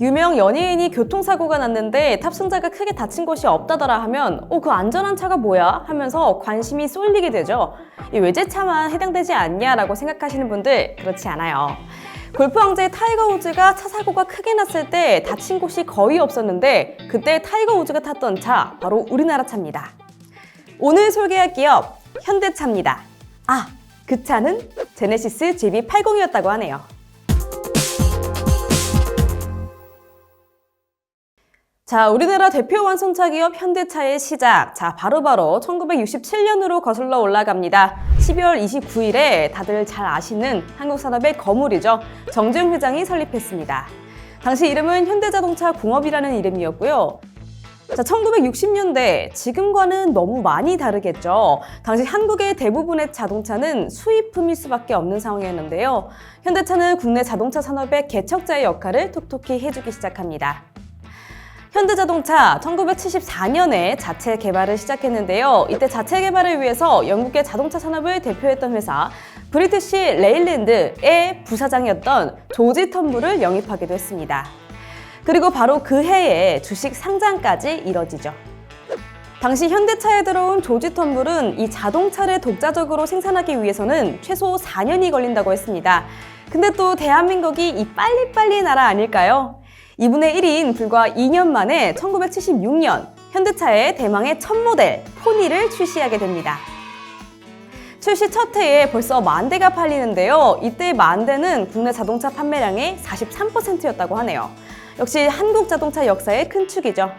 유명 연예인이 교통사고가 났는데 탑승자가 크게 다친 것이 없다더라 하면 그 안전한 차가 뭐야? 하면서 관심이 쏠리게 되죠. 이 외제차만 해당되지 않냐라고 생각하시는 분들 그렇지 않아요. 골프 왕제 타이거 우즈가 차 사고가 크게 났을 때 다친 곳이 거의 없었는데 그때 타이거 우즈가 탔던 차 바로 우리나라 차입니다. 오늘 소개할 기업 현대차입니다. 그 차는 제네시스 GB80이었다고 하네요. 자, 우리나라 대표 완성차 기업 현대차의 시작. 바로바로 1967년으로 거슬러 올라갑니다. 12월 29일에 다들 잘 아시는 한국산업의 거물이죠. 정주영 회장이 설립했습니다. 당시 이름은 현대자동차 공업이라는 이름이었고요. 1960년대, 지금과는 너무 많이 다르겠죠. 당시 한국의 대부분의 자동차는 수입품일 수밖에 없는 상황이었는데요. 현대차는 국내 자동차 산업의 개척자의 역할을 톡톡히 해주기 시작합니다. 현대자동차 1974년에 자체 개발을 시작했는데요. 이때 자체 개발을 위해서 영국의 자동차 산업을 대표했던 회사 브리티시 레일랜드의 부사장이었던 조지 텀블을 영입하기도 했습니다. 그리고 바로 그 해에 주식 상장까지 이뤄지죠. 당시 현대차에 들어온 조지 텀블은 이 자동차를 독자적으로 생산하기 위해서는 최소 4년이 걸린다고 했습니다. 근데 또 대한민국이 이 빨리빨리 나라 아닐까요? 2분의 1인 불과 2년 만에 1976년 현대차의 대망의 첫 모델 포니를 출시하게 됩니다. 출시 첫 해에 벌써 10,000대가 팔리는데요. 이때 10,000대는 국내 자동차 판매량의 43%였다고 하네요. 역시 한국 자동차 역사의 큰 축이죠.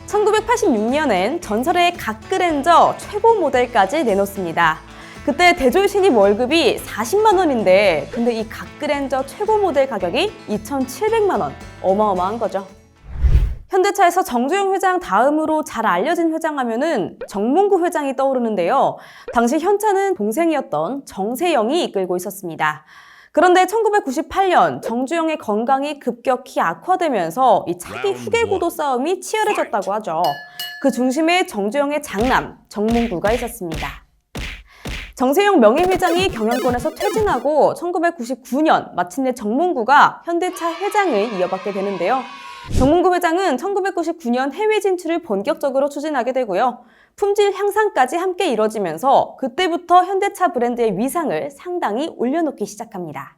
1986년엔 전설의 갓그랜저 최고 모델까지 내놓습니다. 그때 대졸 신입 월급이 40만 원인데 근데 이 갓그랜저 최고 모델 가격이 2,700만 원. 어마어마한 거죠. 현대차에서 정주영 회장 다음으로 잘 알려진 회장 하면은 정몽구 회장이 떠오르는데요. 당시 현차는 동생이었던 정세영이 이끌고 있었습니다. 그런데 1998년 정주영의 건강이 급격히 악화되면서 이 차기 후계 구도 싸움이 치열해졌다고 하죠. 그 중심에 정주영의 장남 정몽구가 있었습니다. 정세영 명예회장이 경영권에서 퇴진하고 1999년 마침내 정몽구가 현대차 회장을 이어받게 되는데요. 정몽구 회장은 1999년 해외 진출을 본격적으로 추진하게 되고요. 품질 향상까지 함께 이뤄지면서 그때부터 현대차 브랜드의 위상을 상당히 올려놓기 시작합니다.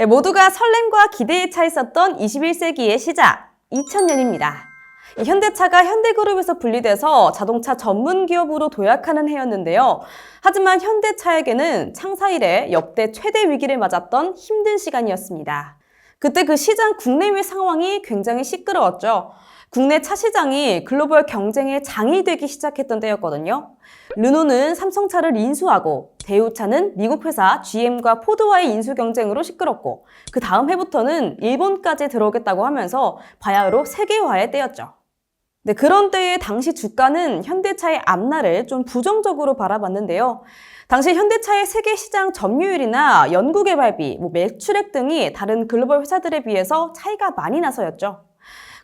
모두가 설렘과 기대에 차 있었던 21세기의 시작, 2000년입니다. 현대차가 현대그룹에서 분리돼서 자동차 전문 기업으로 도약하는 해였는데요. 하지만 현대차에게는 창사 이래 역대 최대 위기를 맞았던 힘든 시간이었습니다. 그때 그 시장 국내외 상황이 굉장히 시끄러웠죠. 국내 차 시장이 글로벌 경쟁의 장이 되기 시작했던 때였거든요. 르노는 삼성차를 인수하고 대우차는 미국 회사 GM과 포드와의 인수 경쟁으로 시끄럽고 그 다음 해부터는 일본까지 들어오겠다고 하면서 바야흐로 세계화의 때였죠. 네, 그런 때의 당시 주가는 현대차의 앞날을 좀 부정적으로 바라봤는데요. 당시 현대차의 세계 시장 점유율이나 연구개발비, 매출액 등이 다른 글로벌 회사들에 비해서 차이가 많이 나서였죠.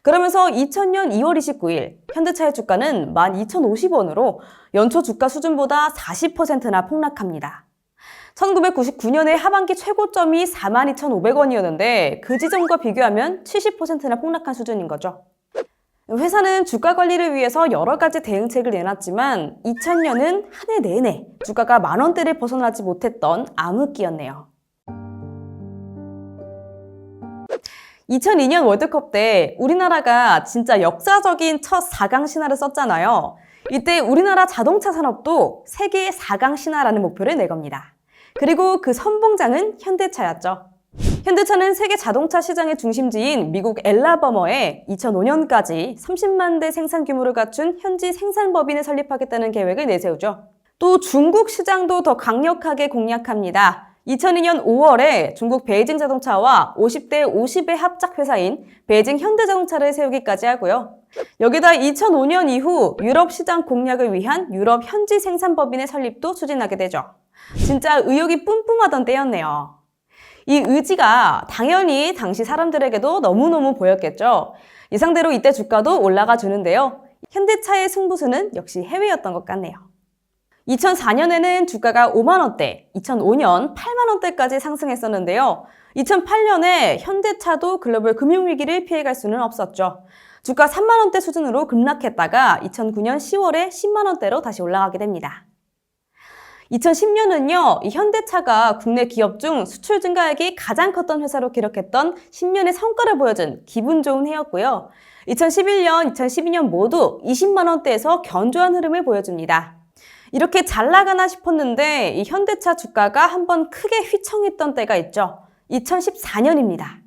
그러면서 2000년 2월 29일 현대차의 주가는 12,050원으로 연초 주가 수준보다 40%나 폭락합니다. 1999년의 하반기 최고점이 42,500원이었는데 그 지점과 비교하면 70%나 폭락한 수준인 거죠. 회사는 주가 관리를 위해서 여러 가지 대응책을 내놨지만 2000년은 한 해 내내 주가가 10,000원대를 벗어나지 못했던 암흑기였네요. 2002년 월드컵 때 우리나라가 진짜 역사적인 첫 4강 신화를 썼잖아요. 이때 우리나라 자동차 산업도 세계 4강 신화라는 목표를 내겁니다. 그리고 그 선봉장은 현대차였죠. 현대차는 세계 자동차 시장의 중심지인 미국 엘라버머에 2005년까지 30만 대 생산 규모를 갖춘 현지 생산법인을 설립하겠다는 계획을 내세우죠. 또 중국 시장도 더 강력하게 공략합니다. 2002년 5월에 중국 베이징 자동차와 50대 50의 합작 회사인 베이징 현대자동차를 세우기까지 하고요. 여기다 2005년 이후 유럽 시장 공략을 위한 유럽 현지 생산법인의 설립도 추진하게 되죠. 진짜 의욕이 뿜뿜하던 때였네요. 이 의지가 당연히 당시 사람들에게도 너무너무 보였겠죠. 예상대로 이때 주가도 올라가 주는데요. 현대차의 승부수는 역시 해외였던 것 같네요. 2004년에는 주가가 5만 원대, 2005년 8만 원대까지 상승했었는데요. 2008년에 현대차도 글로벌 금융위기를 피해갈 수는 없었죠. 주가 3만 원대 수준으로 급락했다가 2009년 10월에 10만 원대로 다시 올라가게 됩니다. 2010년은요, 이 현대차가 국내 기업 중 수출 증가액이 가장 컸던 회사로 기록했던 10년의 성과를 보여준 기분 좋은 해였고요. 2011년, 2012년 모두 20만 원대에서 견조한 흐름을 보여줍니다. 이렇게 잘 나가나 싶었는데 이 현대차 주가가 한번 크게 휘청했던 때가 있죠. 2014년입니다.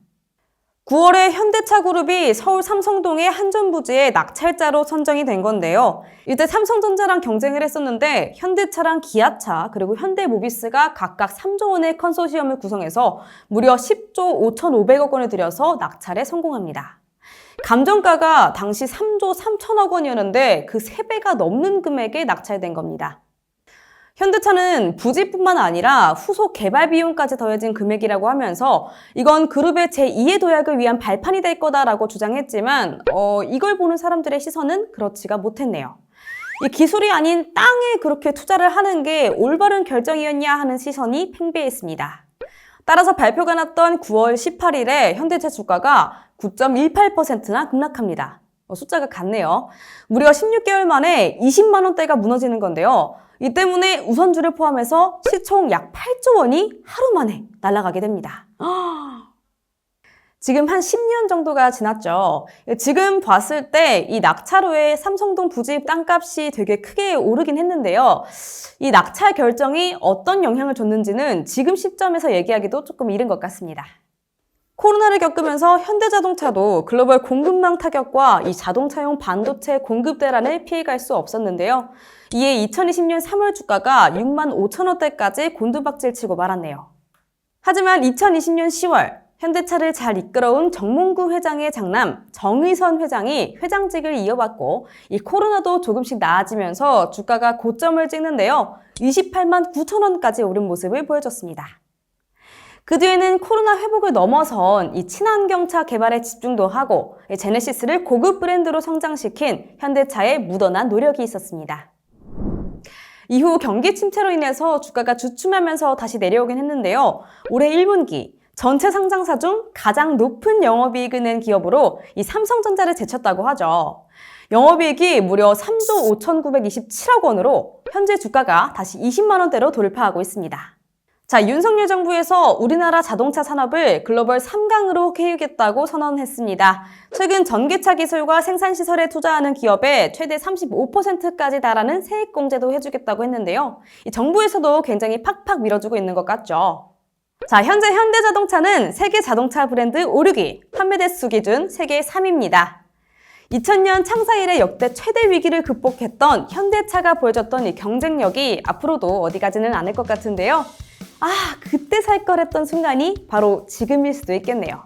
9월에 현대차 그룹이 서울 삼성동의 한전부지에 낙찰자로 선정이 된 건데요. 이때 삼성전자랑 경쟁을 했었는데 현대차랑 기아차 그리고 현대모비스가 각각 3조 원의 컨소시엄을 구성해서 무려 10조 5,500억 원을 들여서 낙찰에 성공합니다. 감정가가 당시 3조 3천억 원이었는데 그 3배가 넘는 금액에 낙찰된 겁니다. 현대차는 부지뿐만 아니라 후속 개발 비용까지 더해진 금액이라고 하면서 이건 그룹의 제2의 도약을 위한 발판이 될 거다라고 주장했지만 이걸 보는 사람들의 시선은 그렇지가 못했네요. 이 기술이 아닌 땅에 그렇게 투자를 하는 게 올바른 결정이었냐 하는 시선이 팽배했습니다. 따라서 발표가 났던 9월 18일에 현대차 주가가 9.18%나 급락합니다. 숫자가 같네요. 무려 16개월 만에 20만 원대가 무너지는 건데요. 이 때문에 우선주를 포함해서 시총 약 8조 원이 하루 만에 날아가게 됩니다. 지금 한 10년 정도가 지났죠. 지금 봤을 때 이 낙찰 후에 삼성동 부지 땅값이 되게 크게 오르긴 했는데요. 이 낙찰 결정이 어떤 영향을 줬는지는 지금 시점에서 얘기하기도 조금 이른 것 같습니다. 코로나를 겪으면서 현대자동차도 글로벌 공급망 타격과 이 자동차용 반도체 공급 대란을 피해갈 수 없었는데요. 이에 2020년 3월 주가가 6만 5천 원대까지 곤두박질치고 말았네요. 하지만 2020년 10월 현대차를 잘 이끌어온 정몽구 회장의 장남 정의선 회장이 회장직을 이어받고 이 코로나도 조금씩 나아지면서 주가가 고점을 찍는데요. 28만 9천 원까지 오른 모습을 보여줬습니다. 그 뒤에는 코로나 회복을 넘어선 이 친환경차 개발에 집중도 하고 제네시스를 고급 브랜드로 성장시킨 현대차의 묻어난 노력이 있었습니다. 이후 경기 침체로 인해서 주가가 주춤하면서 다시 내려오긴 했는데요. 올해 1분기 전체 상장사 중 가장 높은 영업이익을 낸 기업으로 이 삼성전자를 제쳤다고 하죠. 영업이익이 무려 3조 5,927억 원으로 현재 주가가 다시 20만 원대로 돌파하고 있습니다. 자, 윤석열 정부에서 우리나라 자동차 산업을 글로벌 3강으로 키우겠다고 선언했습니다. 최근 전기차 기술과 생산시설에 투자하는 기업에 최대 35%까지 달하는 세액공제도 해주겠다고 했는데요. 이 정부에서도 굉장히 팍팍 밀어주고 있는 것 같죠. 자, 현재 현대자동차는 세계 자동차 브랜드 5, 6위, 판매 대수 기준 세계 3위입니다. 2000년 창사 이래 역대 최대 위기를 극복했던 현대차가 보여줬던 이 경쟁력이 앞으로도 어디 가지는 않을 것 같은데요. 그때 살 걸 했던 순간이 바로 지금일 수도 있겠네요.